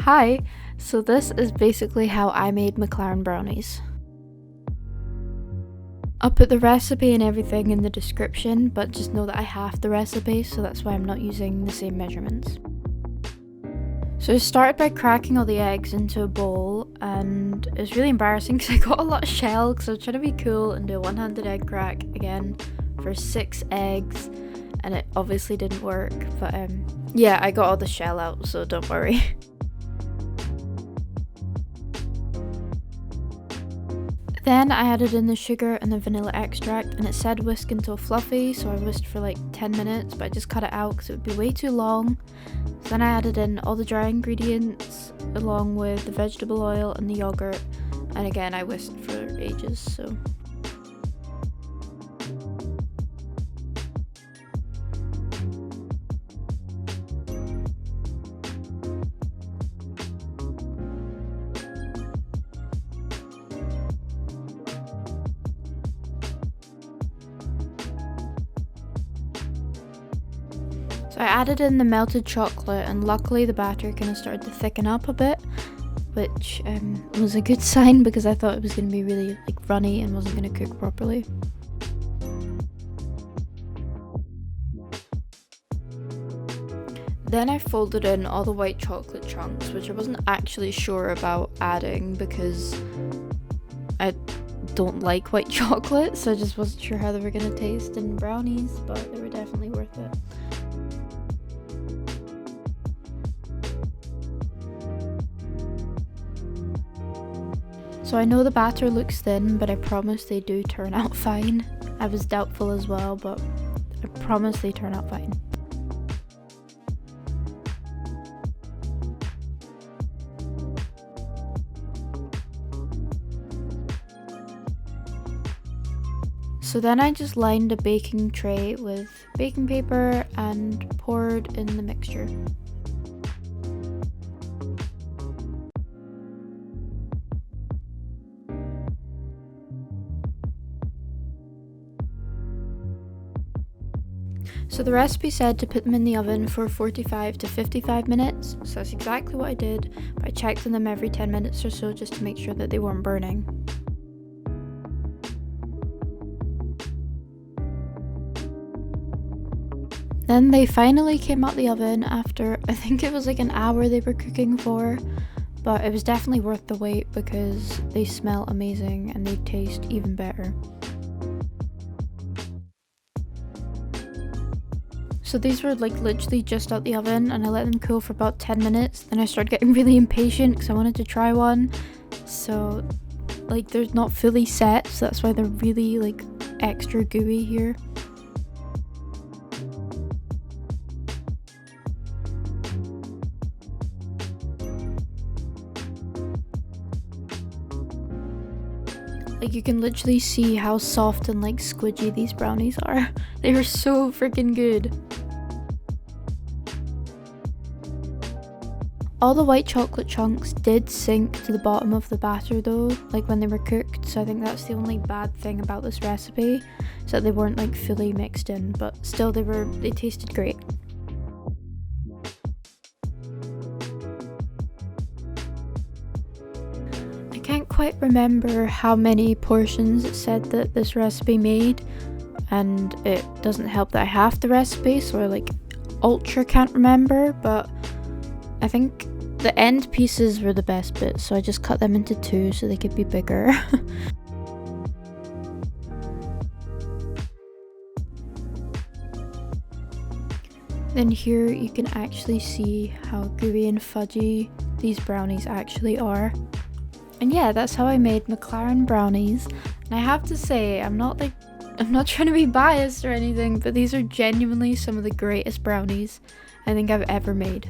Hi, so this is basically how I made McLaren brownies. I'll put the recipe and everything in the description, but just know that I have the recipe, so that's why I'm not using the same measurements. So I started by cracking all the eggs into a bowl, and it was really embarrassing because I got a lot of shell because I was trying to be cool and do a one-handed egg crack again for 6 eggs, and it obviously didn't work, but yeah, I got all the shell out, so don't worry. Then I added in the sugar and the vanilla extract, and it said whisk until fluffy, so I whisked for like 10 minutes, but I just cut it out because it would be way too long. So then I added in all the dry ingredients along with the vegetable oil and the yogurt, and again I whisked for ages, so. So I added in the melted chocolate, and luckily the batter kind of started to thicken up a bit, which was a good sign because I thought it was going to be really like runny and wasn't going to cook properly. Then I folded in all the white chocolate chunks, which I wasn't actually sure about adding because I don't like white chocolate, so I just wasn't sure how they were going to taste in brownies, but they were definitely worth it. So I know the batter looks thin, but I promise they do turn out fine. I was doubtful as well, but I promise they turn out fine. So then I just lined a baking tray with baking paper and poured in the mixture. So the recipe said to put them in the oven for 45 to 55 minutes, so that's exactly what I did, but I checked on them every 10 minutes or so just to make sure that they weren't burning. Then they finally came out the oven after, I think it was like an hour they were cooking for, but it was definitely worth the wait because they smell amazing and they taste even better. So these were like literally just out the oven, and I let them cool for about 10 minutes. Then I started getting really impatient because I wanted to try one. So like they're not fully set, so that's why they're really like extra gooey here. Like you can literally see how soft and like squidgy these brownies are. They are so freaking good. All the white chocolate chunks did sink to the bottom of the batter though, like when they were cooked, so I think that's the only bad thing about this recipe, is that they weren't like fully mixed in, but still they tasted great. I can't quite remember how many portions it said that this recipe made, and it doesn't help that I have the recipe, so I like ultra can't remember, but I think the end pieces were the best bit, so I just cut them into 2 so they could be bigger. Then here you can actually see how gooey and fudgy these brownies actually are. And yeah, that's how I made McLaren brownies. And I have to say, I'm not trying to be biased or anything, but these are genuinely some of the greatest brownies I think I've ever made.